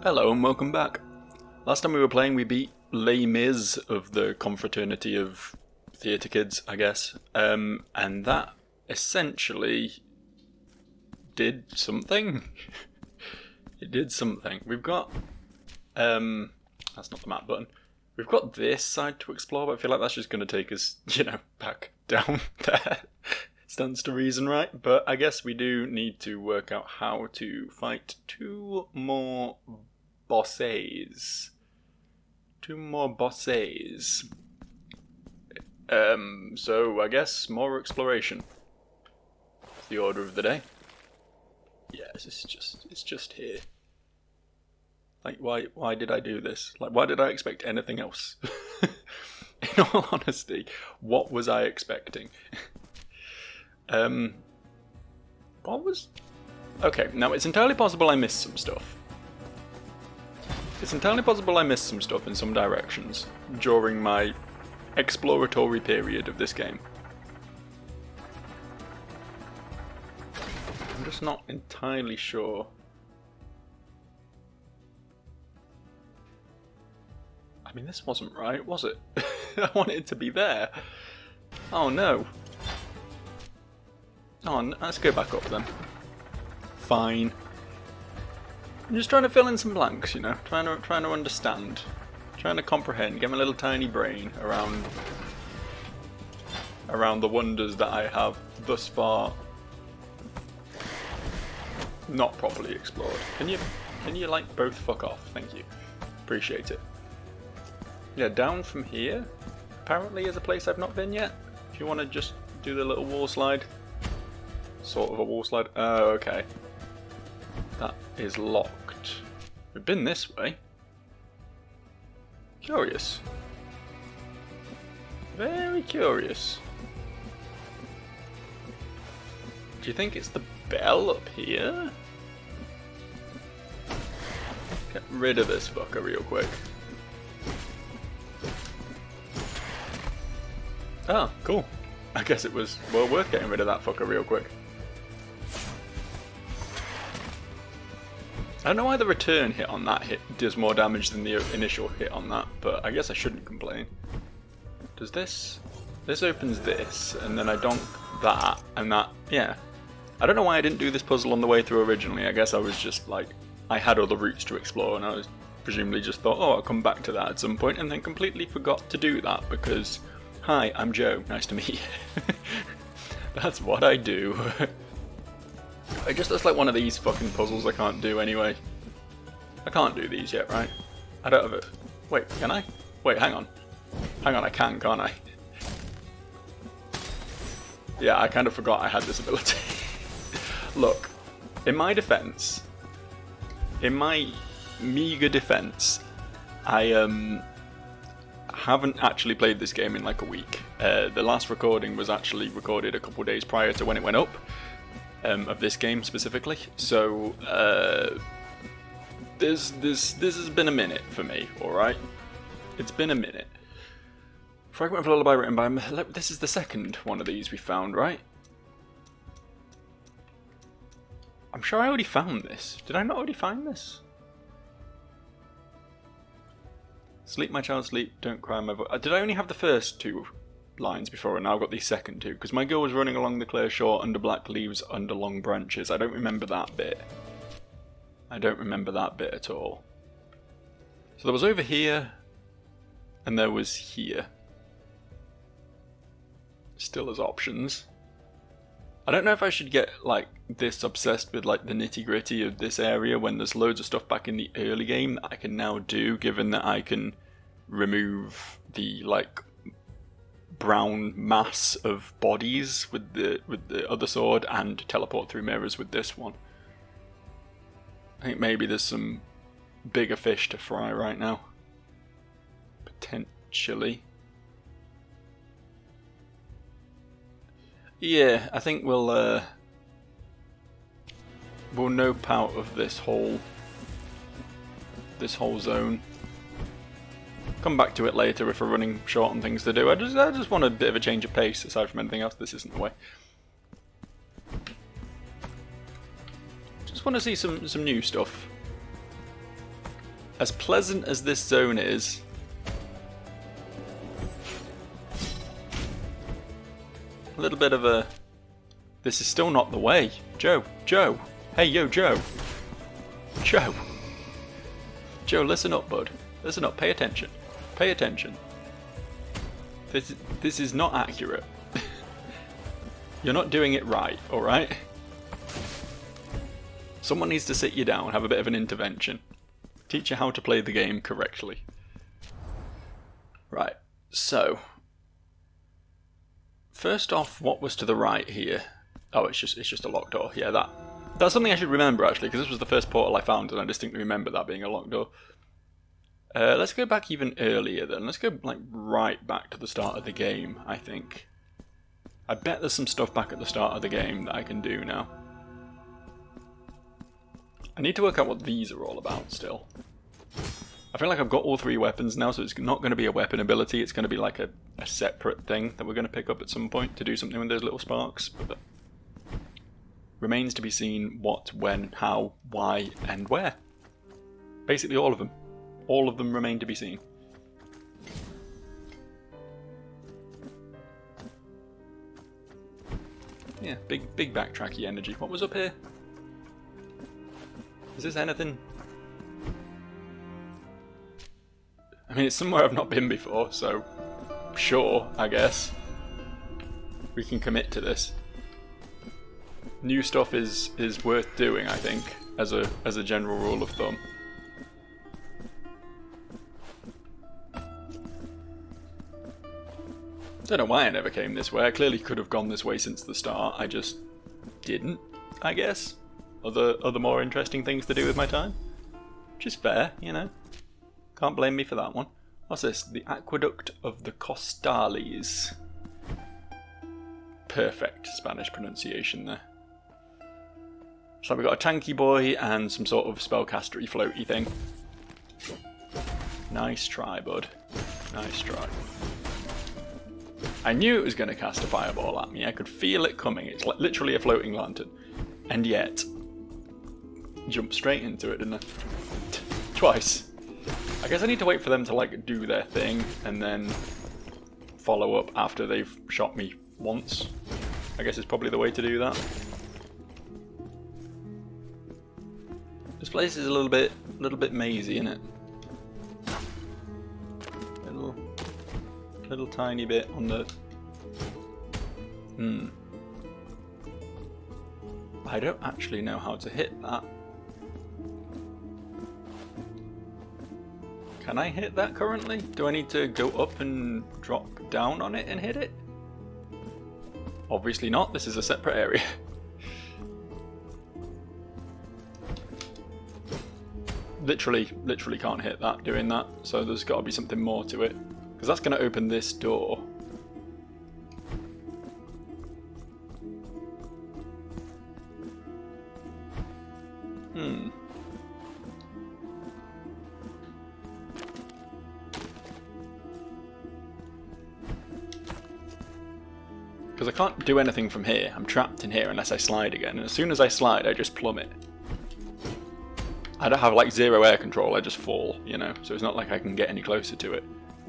Hello and welcome back. Last time we were playing we beat Les Mis of the Confraternity of Theatre Kids, I guess. And that essentially did something. It did something. We've got... that's not the map button. We've got this side to explore, but I feel like that's just going to take us, back down there. Stands to reason, right? But I guess we do need to work out how to fight two more bosses. So I guess more exploration. It's the order of the day. Yes, it's just here. Like, why did I do this? Like, why did I expect anything else? In all honesty, what was I expecting? Okay, now it's entirely possible I missed some stuff. It's entirely possible I missed some stuff in some directions during my exploratory period of this game. I'm just not entirely sure. I mean, this wasn't right, was it? I wanted it to be there. Oh no. Oh, let's go back up then. Fine. I'm just trying to fill in some blanks, trying to understand, trying to comprehend, get my little tiny brain around the wonders that I have thus far not properly explored. Can you like both fuck off? Thank you. Appreciate it. Yeah, down from here apparently is a place I've not been yet. If you want to just do the little wall slide. Sort of a wall slide. Oh, okay. That is locked. We've been this way. Curious. Very curious. Do you think it's the bell up here? Get rid of this fucker real quick. Ah, cool. I guess it was well worth getting rid of that fucker real quick. I don't know why the return hit on that hit does more damage than the initial hit on that, but I guess I shouldn't complain. Does this... This opens this, and then I donk that, and that... Yeah. I don't know why I didn't do this puzzle on the way through originally. I guess I was just like... I had other routes to explore, and I was presumably just thought, oh, I'll come back to that at some point, and then completely forgot to do that, because... Hi, I'm Joe. Nice to meet you. That's what I do. It just looks like one of these fucking puzzles I can't do anyway. I can't do these yet, right? I don't have it. Wait, can I? Wait, hang on. Hang on, I can, can't I? Yeah, I kind of forgot I had this ability. Look, in my defense, in my meager defense, I haven't actually played this game in like a week. The last recording was actually recorded a couple of days prior to when it went up. Of this game specifically, so this has been a minute for me. All right, it's been a minute. Fragment of Lullaby written by... This is the second one of these we found, right? I'm sure I already found this. Did I not already find this? Sleep, my child, sleep. Don't cry, my voice. Did I only have the first two lines before, and now I've got these second two? Because my girl was running along the clear shore under black leaves, under long branches. I don't remember that bit. I don't remember that bit at all. So there was over here, and there was here. Still as options. I don't know if I should get like this obsessed with like the nitty-gritty of this area when there's loads of stuff back in the early game that I can now do, given that I can remove the like brown mass of bodies with the other sword and teleport through mirrors with this one. I think maybe there's some bigger fish to fry right now. Potentially. Yeah, I think we'll nope out of this whole zone. Come back to it later if we're running short on things to do. I just want a bit of a change of pace. Aside from anything else, this isn't the way. Just want to see some new stuff. as pleasant as this zone is, a little bit of a... This is still not the way. Joe, Joe. Hey, yo, Joe. Joe. Joe, listen up, bud. Listen up, pay attention. Pay attention. This is not accurate. You're not doing it right, alright? Someone needs to sit you down, have a bit of an intervention. Teach you how to play the game correctly. Right, so... First off, what was to the right here? Oh, it's just a locked door. Yeah, that's something I should remember, actually, because this was the first portal I found, and I distinctly remember that being a locked door. Let's go back even earlier, then. Let's go, like, right back to the start of the game, I think. I bet there's some stuff back at the start of the game that I can do now. I need to work out what these are all about, still. I feel like I've got all 3 weapons now, so it's not going to be a weapon ability, it's going to be like a separate thing that we're going to pick up at some point to do something with those little sparks. But remains to be seen what, when, how, why, and where. Basically all of them. All of them remain to be seen. Yeah, big backtracky energy. What was up here? Is this anything? I mean, it's somewhere I've not been before, so sure, I guess. We can commit to this. New stuff is worth doing, I think, as a general rule of thumb. I don't know why I never came this way. I clearly could have gone this way since the start. I just didn't, I guess. Other more interesting things to do with my time. Which is fair, you know. Can't blame me for that one. What's this? The Aqueduct of the Costales. Perfect Spanish pronunciation there. So we've got a tanky boy and some sort of spellcastery floaty thing. Nice try, bud. Nice try. I knew it was going to cast a fireball at me. I could feel it coming. It's like literally a floating lantern. And yet, jumped straight into it, didn't I? Twice. I guess I need to wait for them to like do their thing and then follow up after they've shot me once. I guess it's probably the way to do that. This place is a little bit mazy, isn't it? Little tiny bit on the... I don't actually know how to hit that. Can I hit that currently? Do I need to go up and drop down on it and hit it? Obviously not, this is a separate area. Literally can't hit that doing that, so there's got to be something more to it. Because that's going to open this door. Because I can't do anything from here. I'm trapped in here unless I slide again. And as soon as I slide, I just plummet. I don't have like 0 air control, I just fall, you know. So it's not like I can get any closer to it.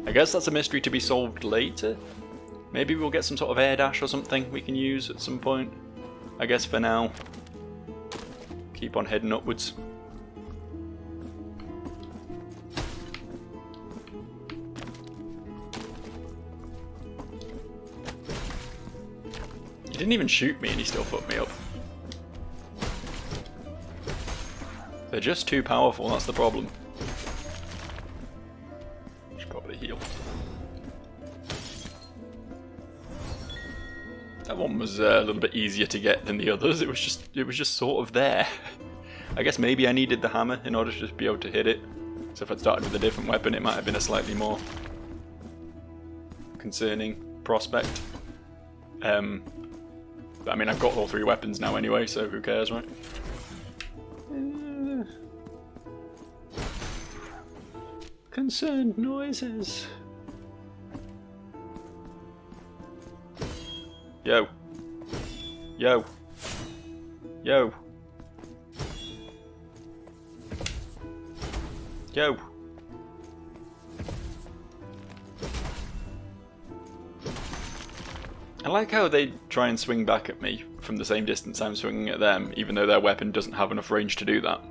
I guess that's a mystery to be solved later. Maybe we'll get some sort of air dash or something we can use at some point. I guess for now, keep on heading upwards. He didn't even shoot me and he still fucked me up. They're just too powerful, that's the problem. Should probably heal. That one was a little bit easier to get than the others. It was just sort of there. I guess maybe I needed the hammer in order to just be able to hit it. So if I'd started with a different weapon, it might have been a slightly more concerning prospect. But I mean, I've got all 3 weapons now anyway, so who cares, right? Concerned noises. Yo. Yo. Yo. Yo. I like how they try and swing back at me from the same distance I'm swinging at them, even though their weapon doesn't have enough range to do that.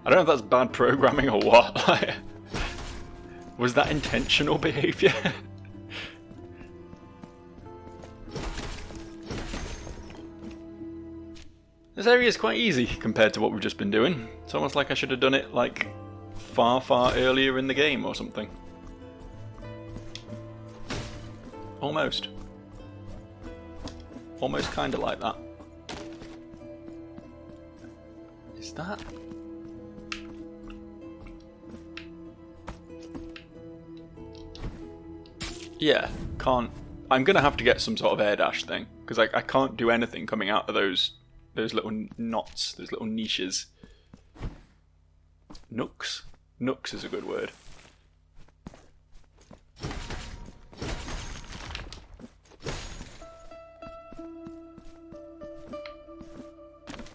I don't know if that's bad programming or what. Was that intentional behaviour? This area is quite easy compared to what we've just been doing. It's almost like I should have done it like far earlier in the game or something. Almost. Almost kind of like that. Is that? Yeah, can't. I'm gonna have to get some sort of air dash thing because I can't do anything coming out of those little knots, those little niches. Nooks? Nooks is a good word.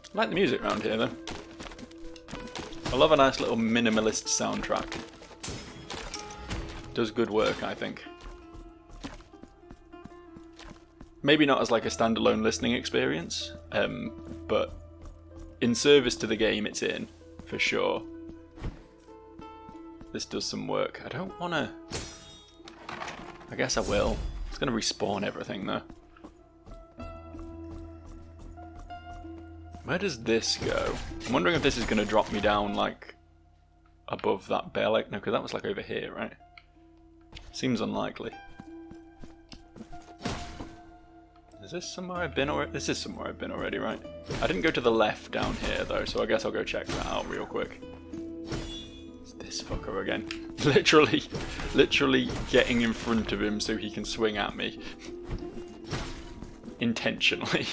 I like the music around here though. I love a nice little minimalist soundtrack. Does good work, I think. Maybe not as like a standalone listening experience, but in service to the game it's in, for sure. This does some work. I don't want to... I guess I will. It's going to respawn everything though. Where does this go? I'm wondering if this is going to drop me down like above that bear lake. No, because that was like over here, right? Seems unlikely. Is this somewhere I've been already? This is somewhere I've been already, right? I didn't go to the left down here though, so I guess I'll go check that out real quick. It's this fucker again. Literally getting in front of him so he can swing at me. Intentionally.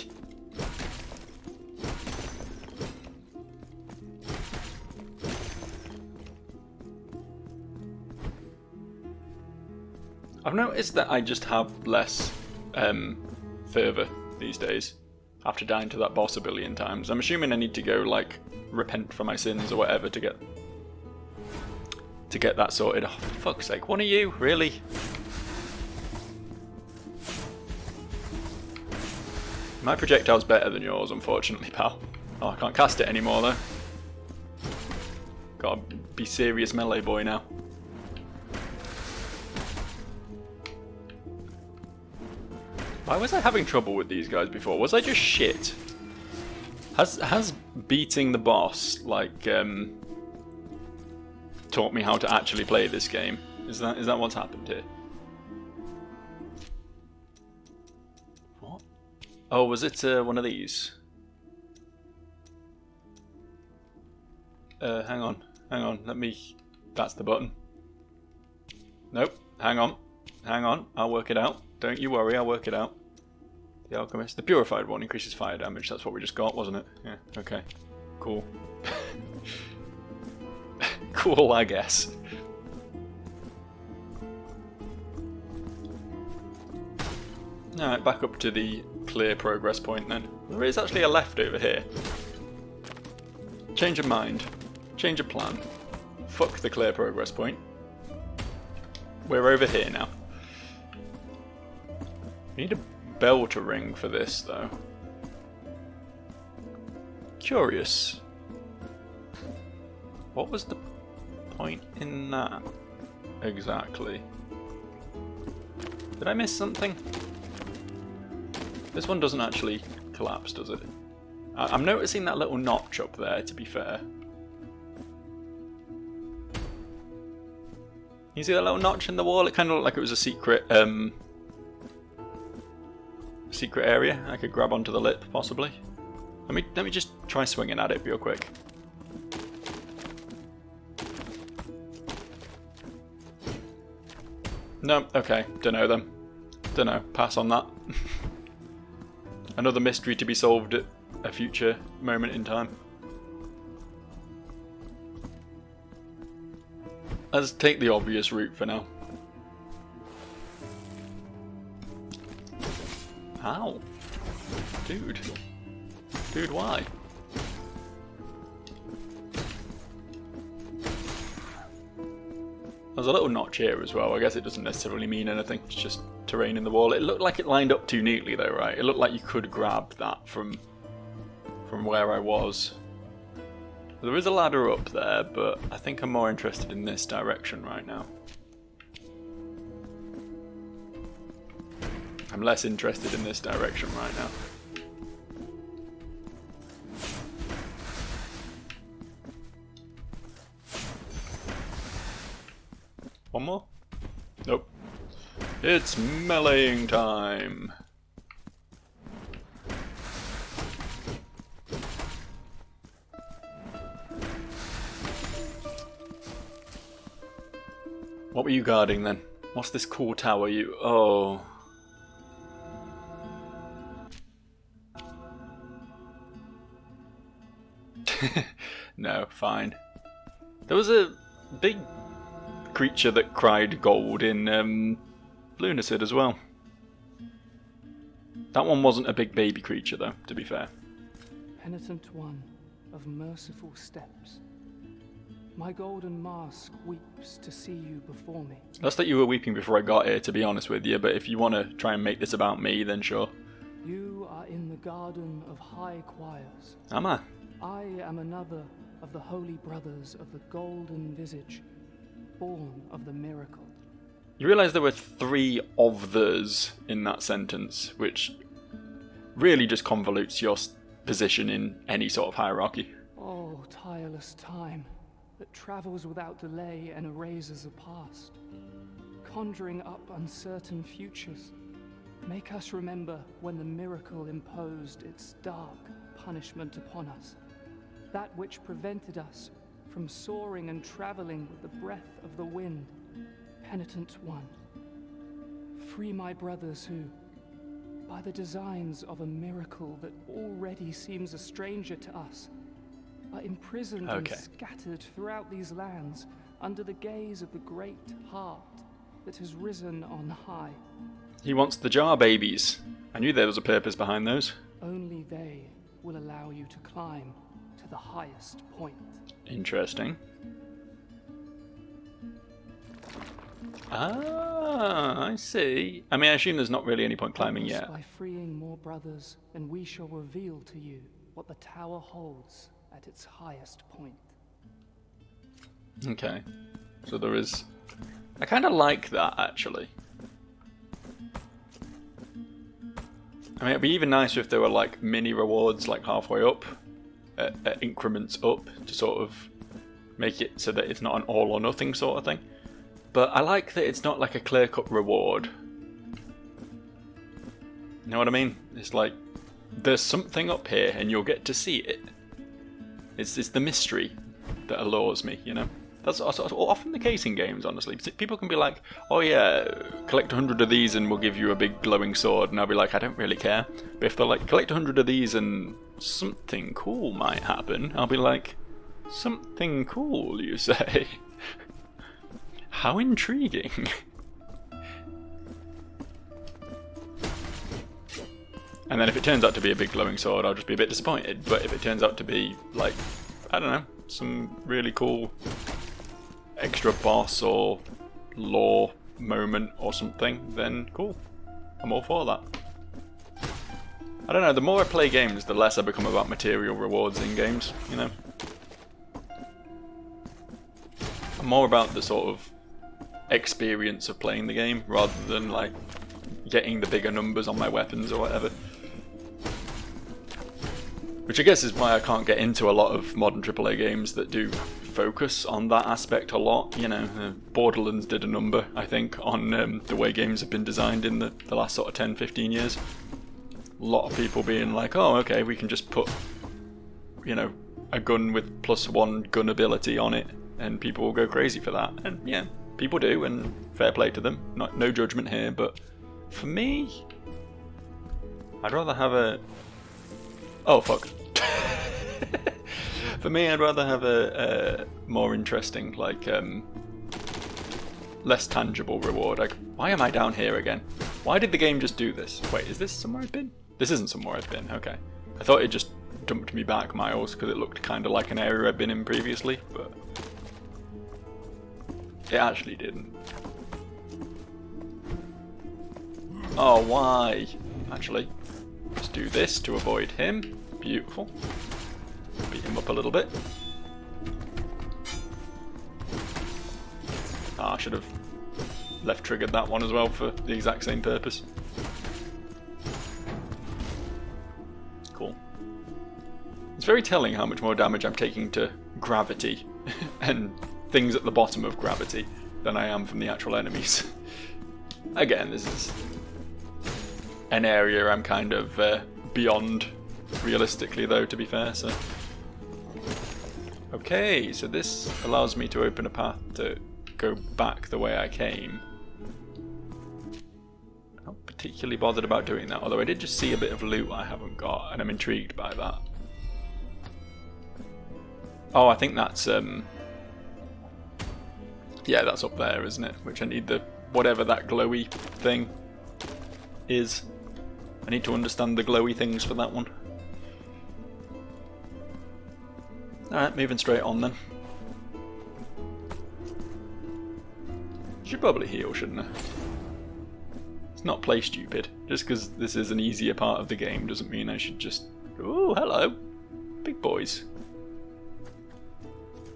I've noticed that I just have less fervour these days after dying to that boss a billion times. I'm assuming I need to go like repent for my sins or whatever to get that sorted. Oh, for fuck's sake, one of you, really? My projectile's better than yours, unfortunately, pal. Oh, I can't cast it anymore though. Gotta be serious melee boy now. Why was I having trouble with these guys before? Was I just shit? Has beating the boss like taught me how to actually play this game? Is that what's happened here? What? Oh, was it one of these? Hang on. Let me. That's the button. Nope. Hang on. I'll work it out. Don't you worry. I'll work it out. The Alchemist. The Purified one increases fire damage. That's what we just got, wasn't it? Yeah, okay. Cool. Cool, I guess. Alright, back up to the clear progress point then. There is actually a left over here. Change of mind. Change of plan. Fuck the clear progress point. We're over here now. We need a bell to ring for this though. Curious. What was the point in that exactly? Did I miss something? This one doesn't actually collapse, does it? I'm noticing that little notch up there, to be fair. You see that little notch in the wall? It kind of looked like it was a secret area. I could grab onto the lip, possibly. Let me just try swinging at it real quick. No, okay, dunno then. Dunno, pass on that. Another mystery to be solved at a future moment in time. Let's take the obvious route for now. Ow. Dude, why? There's a little notch here as well. I guess it doesn't necessarily mean anything. It's just terrain in the wall. It looked like it lined up too neatly though, right? It looked like you could grab that from where I was. There is a ladder up there, but I think I'm more interested in this direction right now. I'm less interested in this direction right now. One more? Nope. It's meleeing time. What were you guarding then? What's this cool tower you... Oh. No, fine. There was a big creature that cried gold in Lunacid as well. That one wasn't a big baby creature though, to be fair. Penitent one of merciful steps, my golden mask weeps to see you before me. That's that you were weeping before I got here, to be honest with you, but if you want to try and make this about me, then sure. You are in the garden of high choirs. Am I? I am another of the holy brothers of the golden visage, born of the miracle. You realise there were 3 of those in that sentence, which really just convolutes your position in any sort of hierarchy. Oh, tireless time that travels without delay and erases a past, conjuring up uncertain futures. Make us remember when the miracle imposed its dark punishment upon us, that which prevented us from soaring and traveling with the breath of the wind. Penitent one, free my brothers who, by the designs of a miracle that already seems a stranger to us, are imprisoned and scattered throughout these lands under the gaze of the great heart that has risen on high. He wants the jar babies. I knew there was a purpose behind those. Only they will allow you to climb to the highest point. Interesting. Ah, I see. I mean, I assume there's not really any point climbing yet. By freeing more brothers, and we shall reveal to you what the tower holds at its highest point. Okay. So there is... I kind of like that, actually. I mean, it'd be even nicer if there were, like, mini rewards, like, halfway up. At increments up, to sort of make it so that it's not an all or nothing sort of thing. But I like that it's not like a clear-cut reward. You know what I mean? It's like, there's something up here and you'll get to see it. It's the mystery that allures me, you know? That's often the case in games, honestly. People can be like, oh yeah, collect 100 of these and we'll give you a big glowing sword. And I'll be like, I don't really care. But if they're like, collect 100 of these and something cool might happen, I'll be like, something cool, you say? How intriguing. And then if it turns out to be a big glowing sword, I'll just be a bit disappointed. But if it turns out to be, like, I don't know, some really cool extra boss or lore moment or something, then cool. I'm all for that. I don't know, the more I play games, the less I become about material rewards in games, you know? I'm more about the sort of experience of playing the game, rather than, like, getting the bigger numbers on my weapons or whatever. Which I guess is why I can't get into a lot of modern AAA games that do focus on that aspect a lot. You know, Borderlands did a number, I think, on the way games have been designed in the last sort of 10-15 years. A lot of people being like, oh, okay, we can just put, you know, a gun with +1 gun ability on it, and people will go crazy for that. And yeah, people do, and fair play to them. No judgment here, but for me, I'd rather have a... Oh, fuck. For me, I'd rather have a more interesting, like, less tangible reward. Like, why am I down here again? Why did the game just do this? Wait, is this somewhere I've been? This isn't somewhere I've been, okay. I thought it just dumped me back miles because it looked kind of like an area I'd been in previously, but... It actually didn't. Oh, why? Actually, let's do this to avoid him. Beautiful. Beat him up a little bit. Ah, I should have left triggered that one as well for the exact same purpose. Cool. It's very telling how much more damage I'm taking to gravity and things at the bottom of gravity than I am from the actual enemies. Again, this is an area I'm kind of beyond realistically though, to be fair, so. Okay, so this allows me to open a path to go back the way I came. Not particularly bothered about doing that, although I did just see a bit of loot I haven't got, and I'm intrigued by that. Oh, I think that's, yeah, that's up there, isn't it? Which I need the, whatever that glowy thing is. I need to understand the glowy things for that one. Alright, moving straight on then. Should probably heal, shouldn't I? It's not play stupid. Just because this is an easier part of the game doesn't mean I should just... Ooh, hello. Big boys.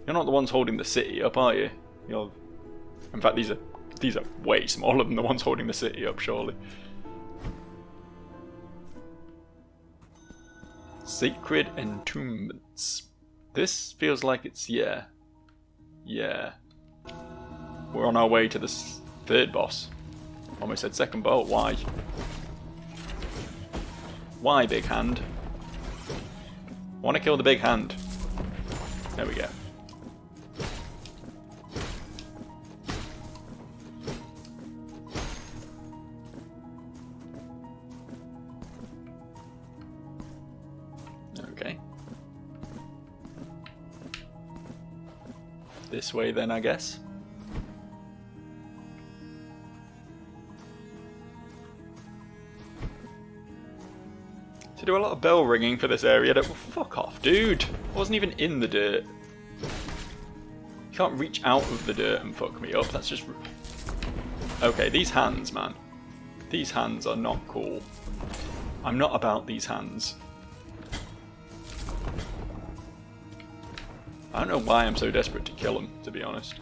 You're not the ones holding the city up, are you? You're... In fact, these are way smaller than the ones holding the city up, surely. Sacred entombments. This feels like it's, yeah. We're on our way to the third boss. Almost said second boss. Why? Why, big hand? Want to kill the big hand. There we go. Okay. This way then, I guess. To do a lot of bell ringing for this area. Well, fuck off, dude. I wasn't even in the dirt. You can't reach out of the dirt and fuck me up. That's just... Okay, these hands, man. These hands are not cool. I'm not about these hands. I don't know why I'm so desperate to kill him, to be honest.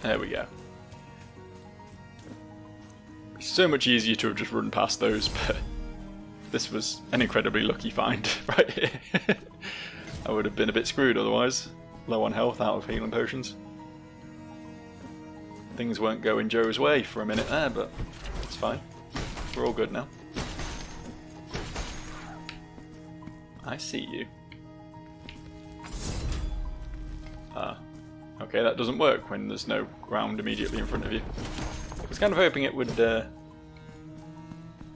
There we go. It's so much easier to have just run past those, but this was an incredibly lucky find right here. I would have been a bit screwed otherwise. Low on health, out of healing potions. Things weren't going Joe's way for a minute there, but it's fine. We're all good now. I see you. Okay, that doesn't work when there's no ground immediately in front of you. I was kind of hoping it would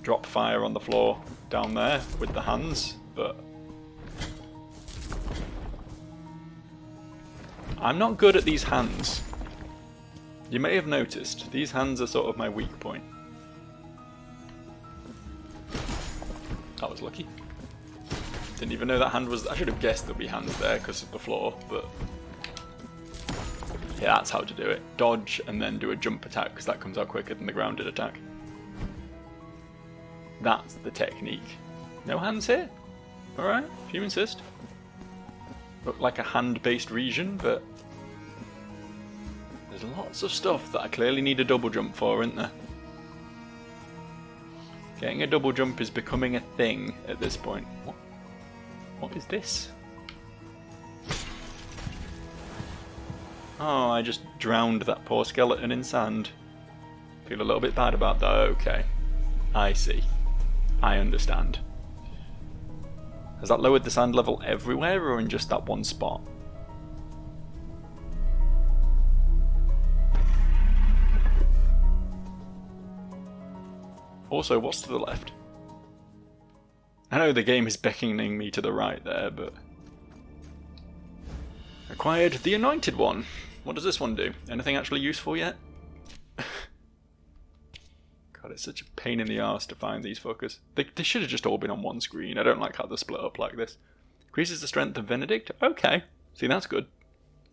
drop fire on the floor down there with the hands, but I'm not good at these hands. You may have noticed, these hands are sort of my weak point. That was lucky. Didn't even know that hand was... I should have guessed there'd be hands there because of the floor, but... Yeah, that's how to do it. Dodge and then do a jump attack because that comes out quicker than the grounded attack. That's the technique. No hands here? Alright, if you insist. Look like a hand-based region, but... There's lots of stuff that I clearly need a double jump for, isn't there? Getting a double jump is becoming a thing at this point. What is this? Oh, I just drowned that poor skeleton in sand. Feel a little bit bad about that. Okay. I see. I understand. Has that lowered the sand level everywhere or in just that one spot? Also, what's to the left? I know the game is beckoning me to the right there, but... Acquired the Anointed One. What does this one do? Anything actually useful yet? God, it's such a pain in the arse to find these fuckers. They should have just all been on one screen. I don't like how they're split up like this. Increases the strength of Benedict? Okay. See, that's good.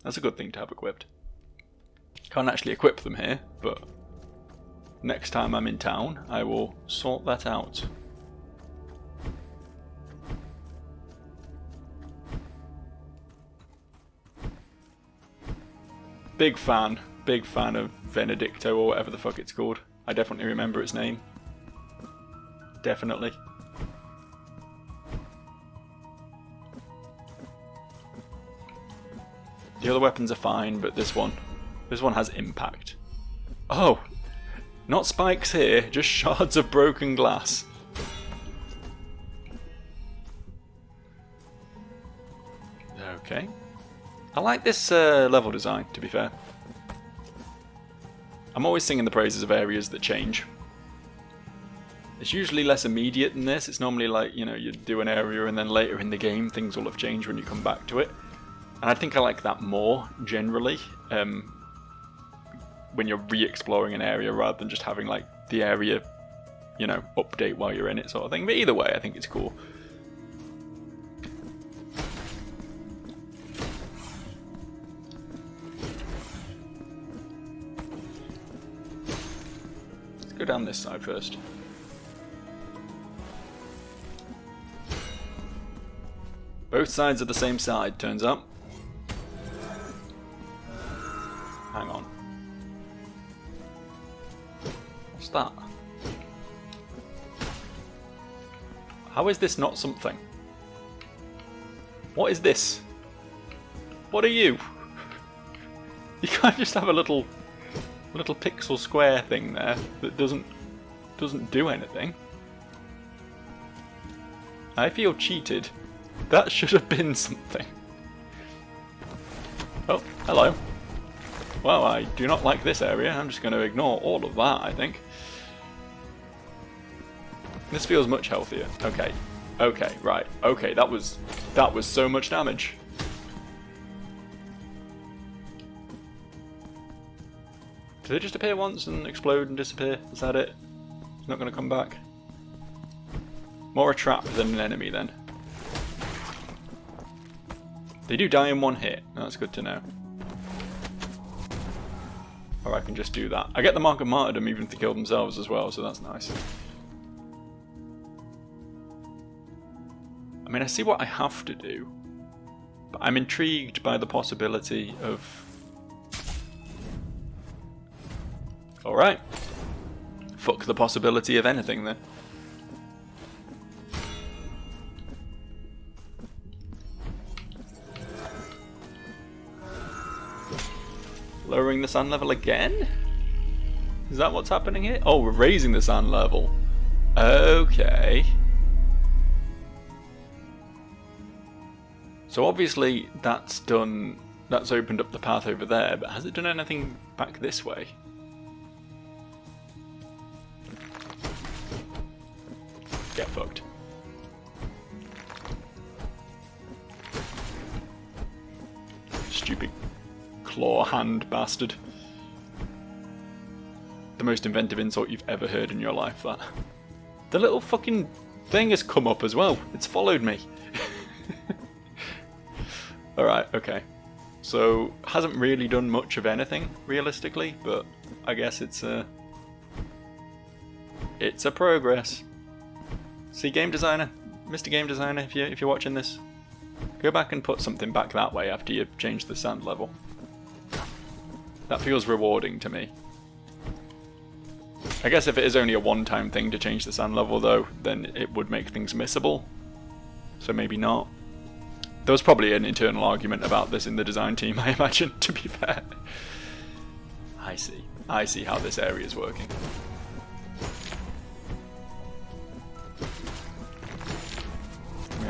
That's a good thing to have equipped. Can't actually equip them here, but next time I'm in town, I will sort that out. Big fan of Benedicto, or whatever the fuck it's called. I definitely remember its name. Definitely. The other weapons are fine, but this one has impact. Oh! Not spikes here, just shards of broken glass. Okay. I like this level design, to be fair. I'm always singing the praises of areas that change. It's usually less immediate than this. It's normally like, you know, you do an area and then later in the game things will have changed when you come back to it. And I think I like that more, generally, when you're re-exploring an area rather than just having, like, the area, you know, update while you're in it sort of thing. But either way, I think it's cool. Let's go down this side first. Both sides are the same side, turns out. Hang on. What's that? How is this not something? What is this? What are you? You can't just have a little pixel square thing there that doesn't do anything. I feel cheated. That should have been something. Oh, hello. Well, I do not like this area. I'm just going to ignore all of that, I think. This feels much healthier. Okay. Okay, right. Okay, that was so much damage. Did they just appear once and explode and disappear? Is that it? It's not going to come back? More a trap than an enemy, then. They do die in one hit. That's good to know. Or I can just do that. I get the Mark of Martyrdom even if they kill themselves as well, so that's nice. I mean, I see what I have to do, but I'm intrigued by the possibility of... Alright. Fuck the possibility of anything then. Lowering the sand level again? Is that what's happening here? Oh, we're raising the sand level. Okay. So obviously that's opened up the path over there, but has it done anything back this way? Get fucked. Stupid claw hand bastard. The most inventive insult you've ever heard in your life, that. The little fucking thing has come up as well. It's followed me. Alright, okay. So, hasn't really done much of anything, realistically, but I guess it's a progress. See, game designer, Mr. Game Designer, if you're watching this, go back and put something back that way after you change the sand level. That feels rewarding to me. I guess if it is only a one-time thing to change the sand level though, then it would make things missable. So maybe not. There was probably an internal argument about this in the design team, I imagine, to be fair. I see how this area is working.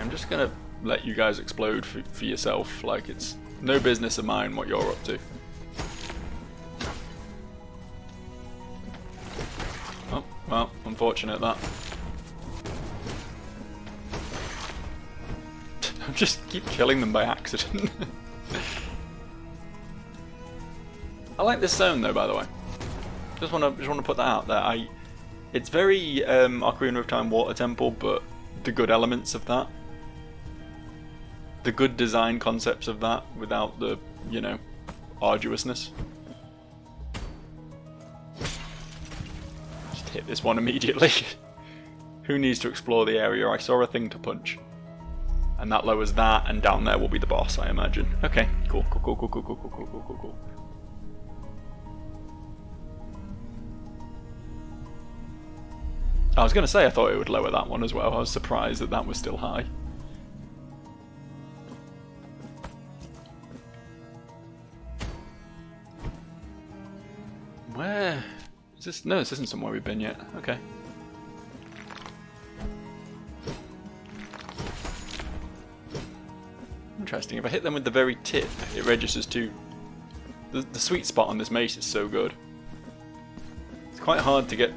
I'm just gonna let you guys explode for yourself, like it's no business of mine what you're up to. Oh, well, unfortunate that. I just keep killing them by accident. I like this zone though, by the way. Just want to put that out there. It's very Ocarina of Time Water Temple, but the good elements of that. the good design concepts of that without the, you know, arduousness. Just hit this one immediately. Who needs to explore the area? I saw a thing to punch. And that lowers that, and down there will be the boss, I imagine. Okay, cool. I was going to say I thought it would lower that one as well. I was surprised that that was still high. Where is this? No, this isn't somewhere we've been yet. Okay. Interesting. If I hit them with the very tip, it registers too. The sweet spot on this mace is so good. It's quite hard to get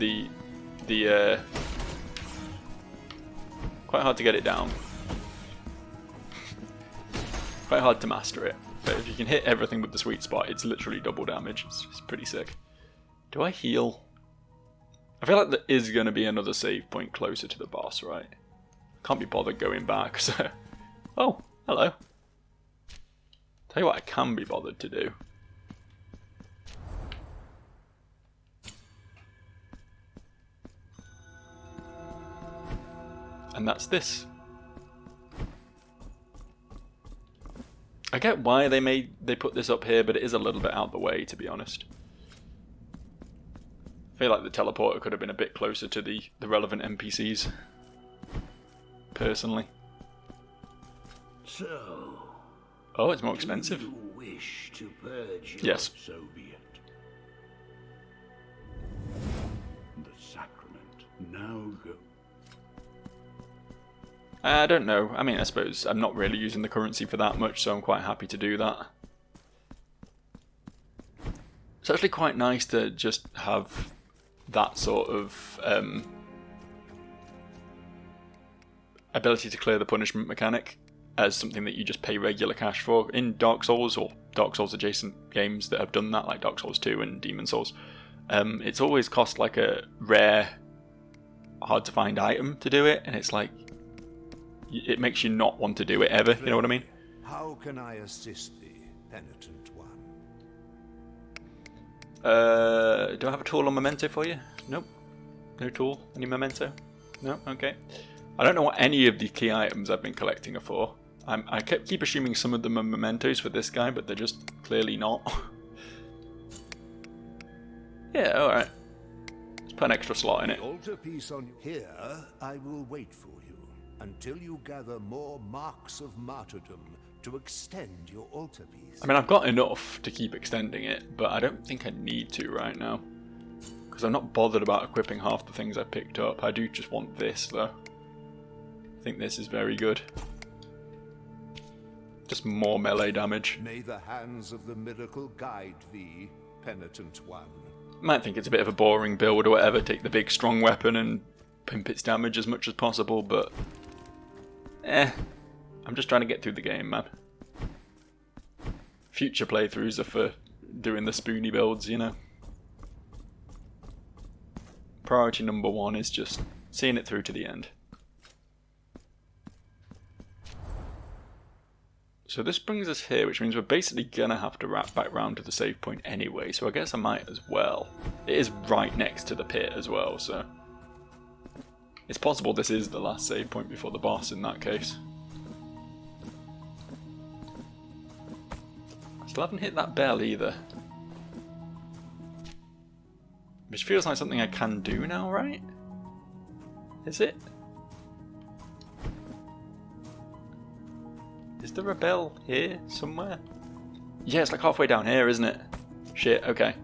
quite hard to get it down. Quite hard to master it. But if you can hit everything with the sweet spot, it's literally double damage. It's pretty sick. Do I heal? I feel like there is going to be another save point closer to the boss, right? Can't be bothered going back, so... Oh, hello. Tell you what I can be bothered to do. And that's this. I get why they put this up here, but it is a little bit out the way, to be honest. I feel like the teleporter could have been a bit closer to the relevant NPCs. Personally. So, oh, it's more expensive. Do you wish to purge yes. So be it. The sacrament now go. I don't know. I mean, I suppose I'm not really using the currency for that much, so I'm quite happy to do that. It's actually quite nice to just have that sort of ability to clear the punishment mechanic as something that you just pay regular cash for. In Dark Souls or Dark Souls adjacent games that have done that, like Dark Souls 2 and Demon Souls, it's always cost like a rare, hard to find item to do it, and it's like, it makes you not want to do it ever, you know what I mean? How can I assist thee, penitent one? Do I have a tool or memento for you? Nope. No tool? Any memento? No? Okay. I don't know what any of the key items I've been collecting are for. I keep assuming some of them are mementos for this guy, but they're just clearly not. Yeah, alright. Let's put an extra slot in it. The altarpiece on here, I will wait for you until you gather more marks of martyrdom to extend your altarpiece. I mean, I've got enough to keep extending it, but I don't think I need to right now. Because I'm not bothered about equipping half the things I picked up. I do just want this, though. I think this is very good. Just more melee damage. May the hands of the miracle guide thee, penitent one. Might think it's a bit of a boring build or whatever, take the big strong weapon and pimp its damage as much as possible, but... I'm just trying to get through the game, man. Future playthroughs are for doing the spoony builds, you know. Priority number one is just seeing it through to the end. So this brings us here, which means we're basically gonna have to wrap back round to the save point anyway, so I guess I might as well. It is right next to the pit as well, so... It's possible this is the last save point before the boss in that case. I still haven't hit that bell either. Which feels like something I can do now, right? Is it? Is there a bell here somewhere? Yeah, it's like halfway down here, isn't it? Shit, okay.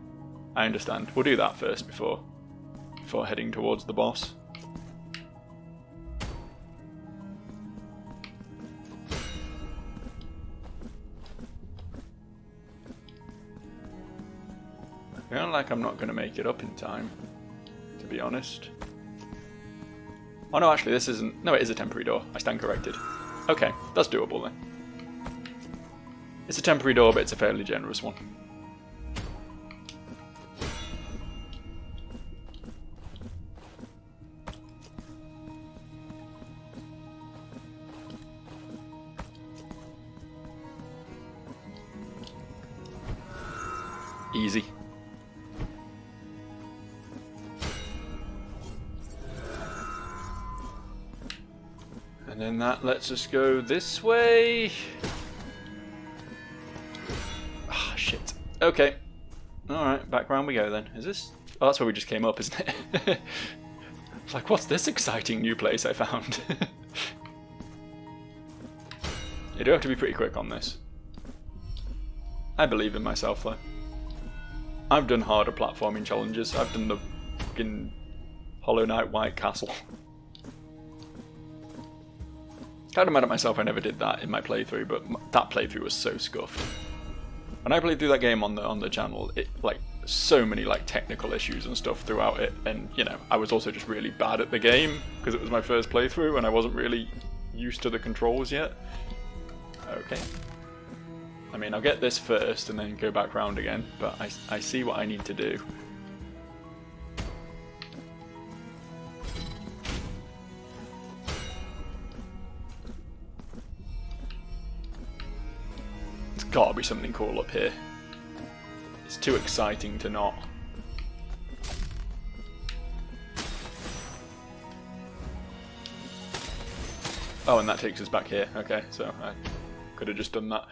I understand. We'll do that first before heading towards the boss. I feel like I'm not going to make it up in time, to be honest. Oh no, actually this isn't... No, it is a temporary door. I stand corrected. Okay, that's doable then. It's a temporary door, but it's a fairly generous one. Easy. And then that lets us go this way. Ah, shit. Okay. Alright, back round we go then. Is this... Oh, that's where we just came up, isn't it? It's like, what's this exciting new place I found? You do have to be pretty quick on this. I believe in myself, though. I've done harder platforming challenges. I've done the fucking Hollow Knight White Castle. Kind of mad at myself I never did that in my playthrough, but that playthrough was so scuffed. When I played through that game on the channel, it like so many like technical issues and stuff throughout it, and you know, I was also just really bad at the game because it was my first playthrough and I wasn't really used to the controls yet. Okay. I mean, I'll get this first and then go back round again, but I see what I need to do. There's gotta be something cool up here. It's too exciting to not. Oh, and that takes us back here. Okay, so I could have just done that.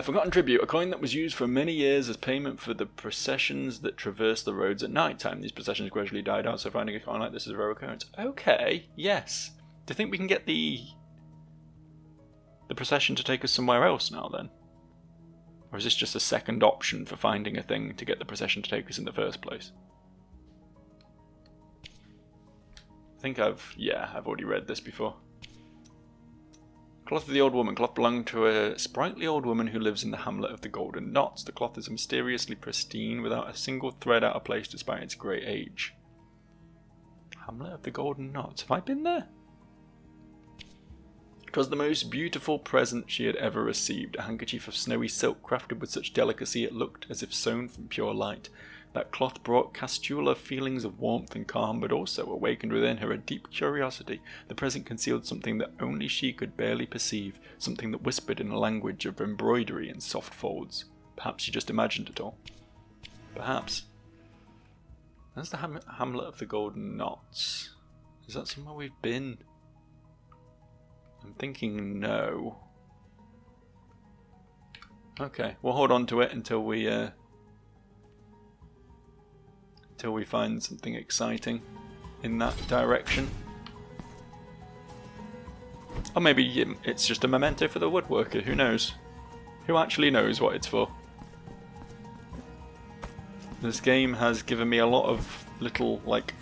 Forgotten tribute, a coin that was used for many years as payment for the processions that traverse the roads at night time. These processions gradually died out, so finding a coin like this is a rare occurrence. Okay, yes. Do you think we can get the procession to take us somewhere else now then? Or is this just a second option for finding a thing to get the procession to take us in the first place? I think I've already read this before. Cloth of the Old Woman. Cloth belonged to a sprightly old woman who lives in the hamlet of the Golden Knots. The cloth is mysteriously pristine, without a single thread out of place despite its great age. Hamlet of the Golden Knots. Have I been there? It was the most beautiful present she had ever received. A handkerchief of snowy silk crafted with such delicacy it looked as if sewn from pure light. That cloth brought Castula feelings of warmth and calm, but also awakened within her a deep curiosity. The present concealed something that only she could barely perceive, something that whispered in a language of embroidery and soft folds. Perhaps she just imagined it all. Perhaps. That's the Hamlet of the Golden Knots. Is that somewhere we've been? I'm thinking no. Okay, we'll hold on to it until we find something exciting in that direction. Or maybe it's just a memento for the woodworker, who knows? Who actually knows what it's for? This game has given me a lot of little, like,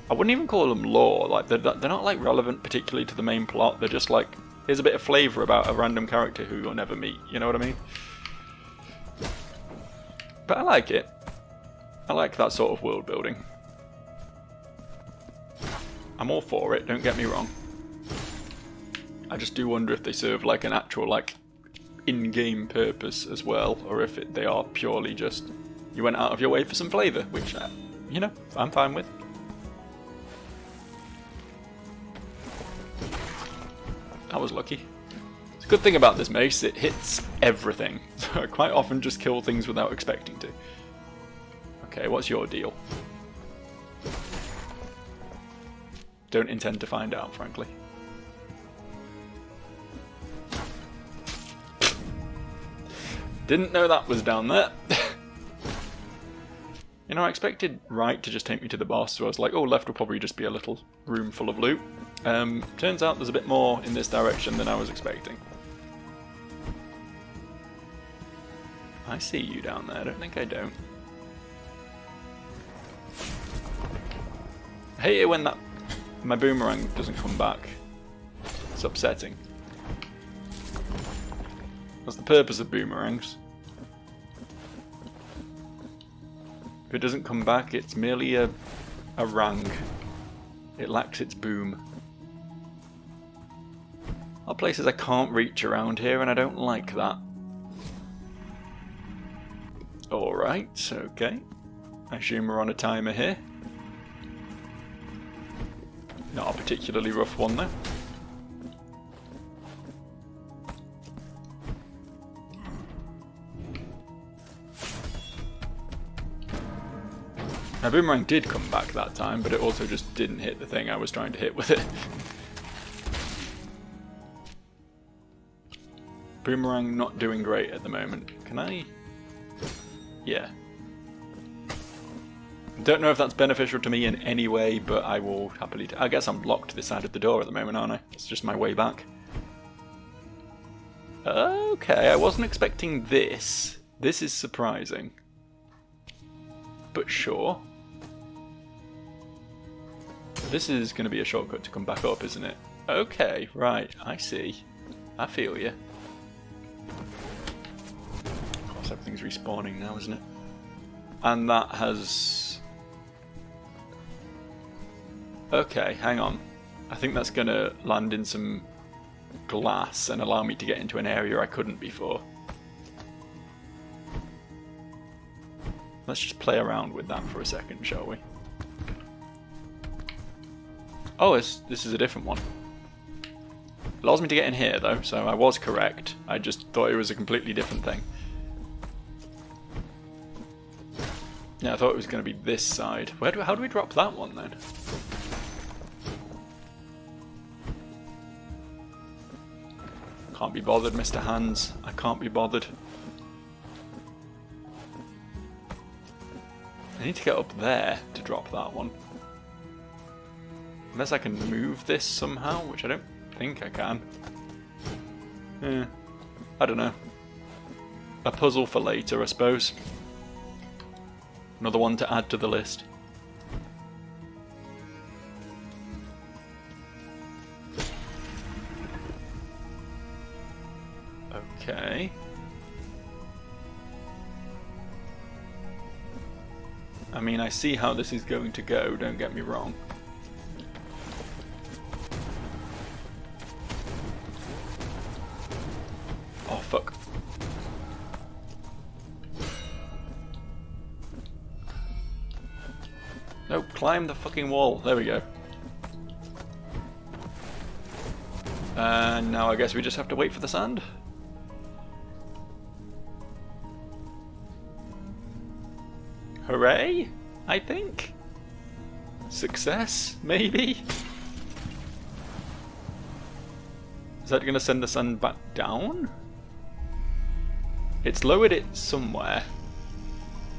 I wouldn't even call them lore, like they're not like relevant particularly to the main plot, they're just like, here's a bit of flavour about a random character who you'll never meet, you know what I mean? But I like it. I like that sort of world building. I'm all for it, don't get me wrong. I just do wonder if they serve like an actual like in-game purpose as well, or if they are purely just you went out of your way for some flavour, which you know, I'm fine with. That was lucky. It's a good thing about this mace, it hits everything, so I quite often just kill things without expecting to. Okay, what's your deal? Don't intend to find out, frankly. Didn't know that was down there. You know, I expected right to just take me to the boss, so I was like, oh, left will probably just be a little room full of loot. Turns out there's a bit more in this direction than I was expecting. I see you down there, I don't think I don't. I hate it when my boomerang doesn't come back. It's upsetting. That's the purpose of boomerangs. If it doesn't come back, it's merely a rang. It lacks its boom. There are places I can't reach around here, and I don't like that. Alright, okay. I assume we're on a timer here. Not a particularly rough one though. Now, boomerang did come back that time, but it also just didn't hit the thing I was trying to hit with it. Boomerang not doing great at the moment. Can I? Yeah. Don't know if that's beneficial to me in any way, but I will happily... I guess I'm locked to this side of the door at the moment, aren't I? It's just my way back. Okay, I wasn't expecting this. This is surprising. But sure. This is going to be a shortcut to come back up, isn't it? Okay, right, I see. I feel you. Of course, everything's respawning now, isn't it? And that has... Okay, hang on. I think that's going to land in some glass and allow me to get into an area I couldn't before. Let's just play around with that for a second, shall we? Oh, this is a different one. Allows me to get in here, though, so I was correct. I just thought it was a completely different thing. Yeah, I thought it was going to be this side. How do we drop that one, then? Can't be bothered, Mr. Hands. I can't be bothered. I need to get up there to drop that one. Unless I can move this somehow, which I don't think I can. I don't know. A puzzle for later, I suppose. Another one to add to the list. Okay. I mean, I see how this is going to go, don't get me wrong. Oh, fuck. No, climb the fucking wall. There we go. And now I guess we just have to wait for the sand. Hooray, I think. Success, maybe? Is that going to send the sun back down? It's lowered it somewhere.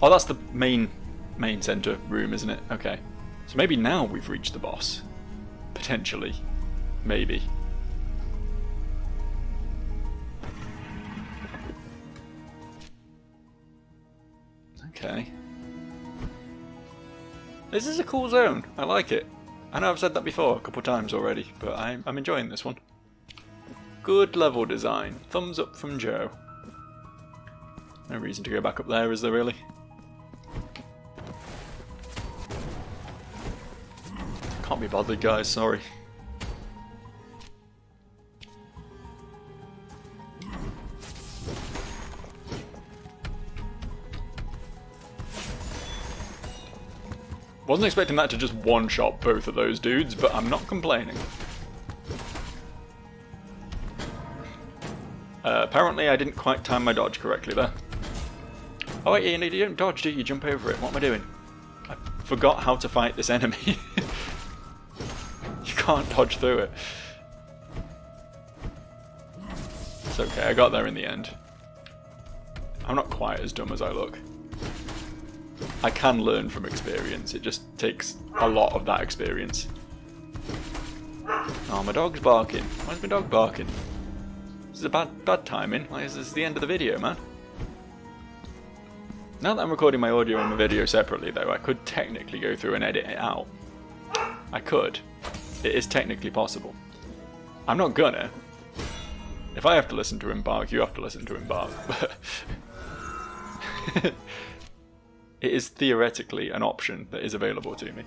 Oh, that's the main center room, isn't it? Okay. So maybe now we've reached the boss. Potentially. Maybe. Okay. This is a cool zone. I like it. I know I've said that before a couple of times already, but I'm enjoying this one. Good level design. Thumbs up from Joe. No reason to go back up there, is there really? Can't be bothered, guys, sorry. Wasn't expecting that to just one-shot both of those dudes, but I'm not complaining. Apparently I didn't quite time my dodge correctly there. Oh wait, you don't dodge, do you? You jump over it. What am I doing? I forgot how to fight this enemy. You can't dodge through it. It's okay, I got there in the end. I'm not quite as dumb as I look. I can learn from experience, it just takes a lot of that experience. Oh, my dog's barking. Why's my dog barking? This is a bad timing. Like, this is the end of the video, man. Now that I'm recording my audio and my video separately, though, I could technically go through and edit it out. I could. It is technically possible. I'm not gonna. If I have to listen to him bark, you have to listen to him bark. It is theoretically an option that is available to me.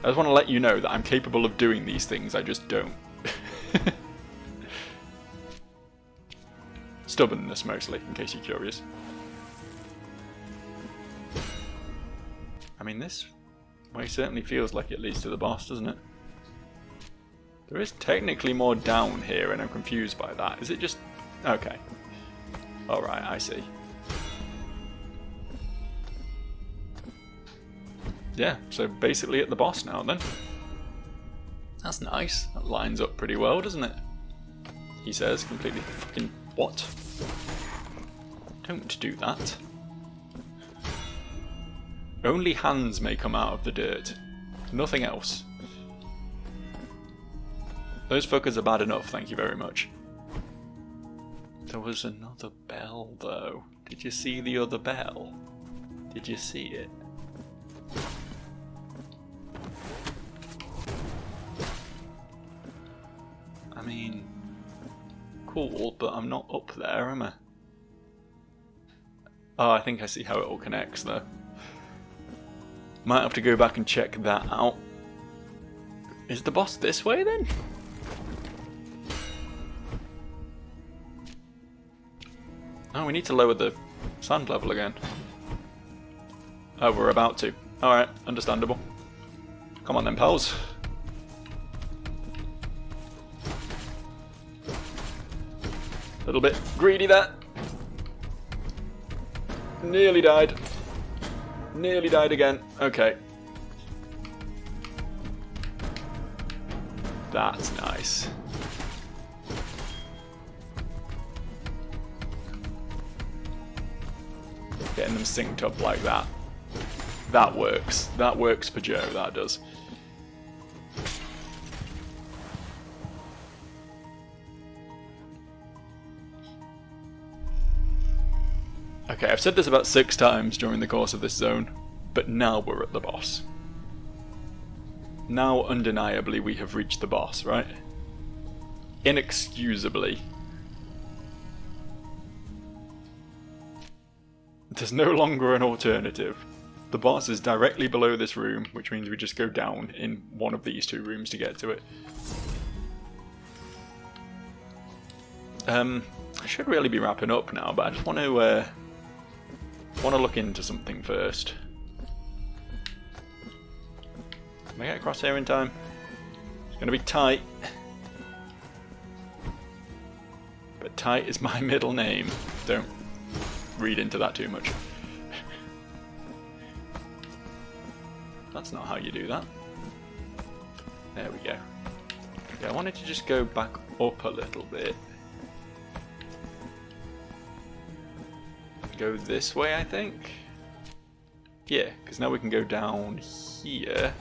I just want to let you know that I'm capable of doing these things, I just don't. Stubbornness mostly, in case you're curious. I mean, this way certainly feels like it leads to the boss, doesn't it? There is technically more down here, and I'm confused by that. Is it just... Okay. Alright, I see. yeah, so basically at the boss now then. That's nice. That lines up pretty well, doesn't it? He says, completely fucking what? Don't do that. Only hands may come out of the dirt. Nothing else. Those fuckers are bad enough, thank you very much. There was another bell, though. Did you see the other bell? Did you see it? I mean, cool, but I'm not up there, am I? Oh, I think I see how it all connects, though. Might have to go back and check that out. Is the boss this way, then? Oh, we need to lower the sand level again. Oh, we're about to. Alright, understandable. Come on then, pals. A little bit greedy there. Nearly died. Nearly died again. Okay. That's nice. Getting them synced up like that. That works. That works for Joe, that does. Okay, I've said this about 6 times during the course of this zone, but now we're at the boss. Now, undeniably, we have reached the boss, right? Inexcusably. There's no longer an alternative. The boss is directly below this room, which means we just go down in one of these 2 rooms to get to it. I should really be wrapping up now, but I just want to look into something first. Can I get across here in time? It's going to be tight. But tight is my middle name. Don't read into that too much. That's not how you do that. There we go. Okay, I wanted to just go back up a little bit. Go this way, I think? Yeah, because now we can go down here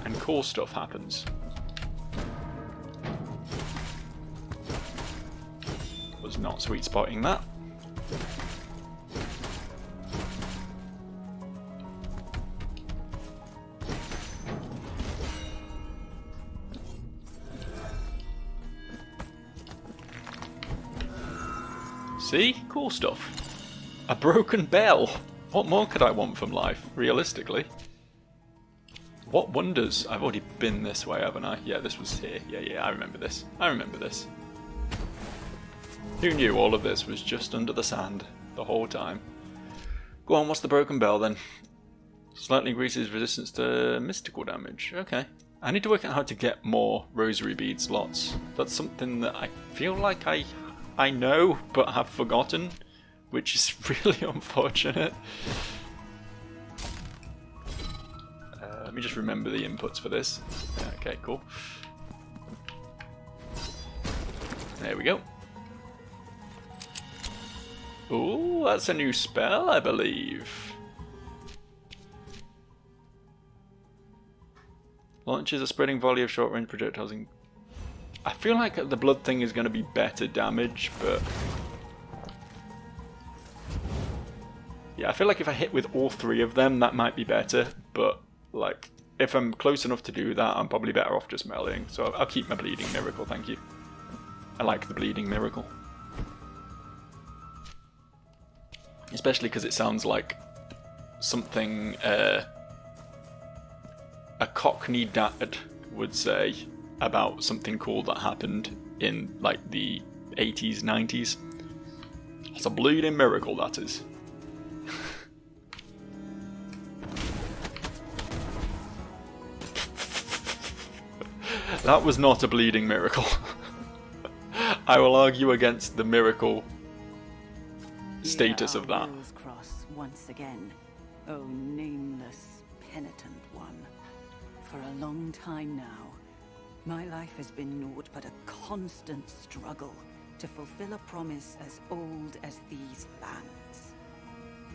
and cool stuff happens. Was not sweet spotting that. See? Cool stuff. A broken bell. What more could I want from life, realistically? What wonders? I've already been this way, haven't I? Yeah, this was here. Yeah, I remember this. I remember this. Who knew all of this was just under the sand the whole time? Go on, what's the broken bell then? Slightly increases resistance to mystical damage. Okay. I need to work out how to get more rosary bead slots. That's something that I feel like I know, but have forgotten, which is really unfortunate. Let me just remember the inputs for this. Okay, cool. There we go. Ooh, that's a new spell, I believe. Launches a spreading volley of short-range projectiles in... I feel like the blood thing is going to be better damage, but... yeah, I feel like if I hit with all 3 of them, that might be better, but, like, if I'm close enough to do that, I'm probably better off just meleeing, so I'll keep my Bleeding Miracle, thank you. I like the Bleeding Miracle. Especially because it sounds like something a Cockney dad would say about something cool that happened in, like, the 80s, 90s. It's a bleeding miracle, that is. That was not a bleeding miracle. I will argue against the miracle status of that. Cross once again. O nameless, penitent one. For a long time now, my life has been naught but a constant struggle to fulfill a promise as old as these lands.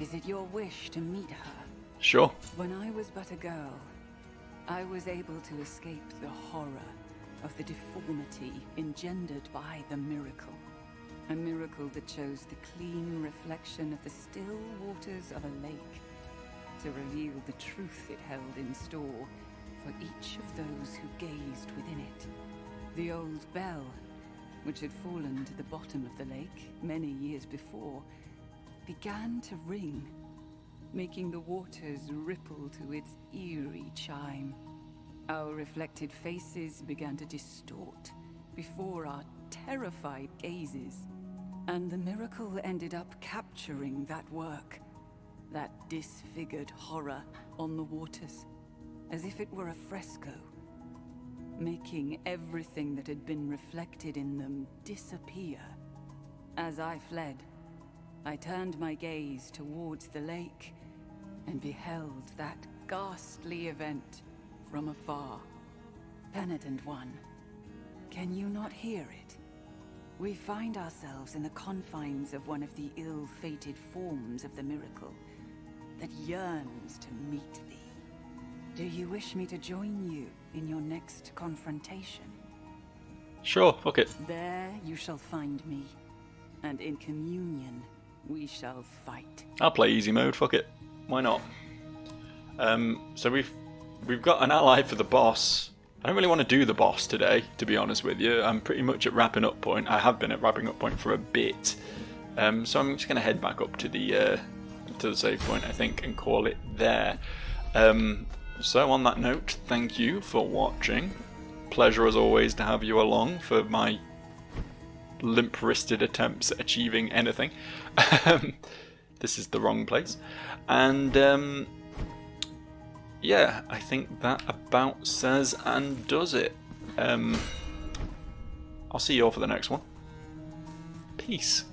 Is it your wish to meet her? Sure. When I was but a girl, I was able to escape the horror of the deformity engendered by the miracle. A miracle that chose the clean reflection of the still waters of a lake to reveal the truth it held in store for each of those who gazed within it. The old bell, which had fallen to the bottom of the lake many years before, began to ring, making the waters ripple to its eerie chime. Our reflected faces began to distort before our terrified gazes, and the miracle ended up capturing that work, that disfigured horror on the waters, as if it were a fresco, making everything that had been reflected in them disappear. As I fled, I turned my gaze towards the lake and beheld that ghastly event from afar. Penitent one, can you not hear it? We find ourselves in the confines of one of the ill-fated forms of the miracle that yearns to meet thee. Do you wish me to join you in your next confrontation? Sure, fuck it. There you shall find me, and in communion we shall fight. I'll play easy mode, fuck it. Why not? So we've got an ally for the boss. I don't really want to do the boss today, to be honest with you. I'm pretty much at wrapping up point. I have been at wrapping up point for a bit. So I'm just going to head back up to the save point, I think, and call it there. So on that note, thank you for watching. Pleasure as always to have you along for my limp-wristed attempts at achieving anything. This is the wrong place. And yeah, I think that about says and does it. I'll see you all for the next one. Peace.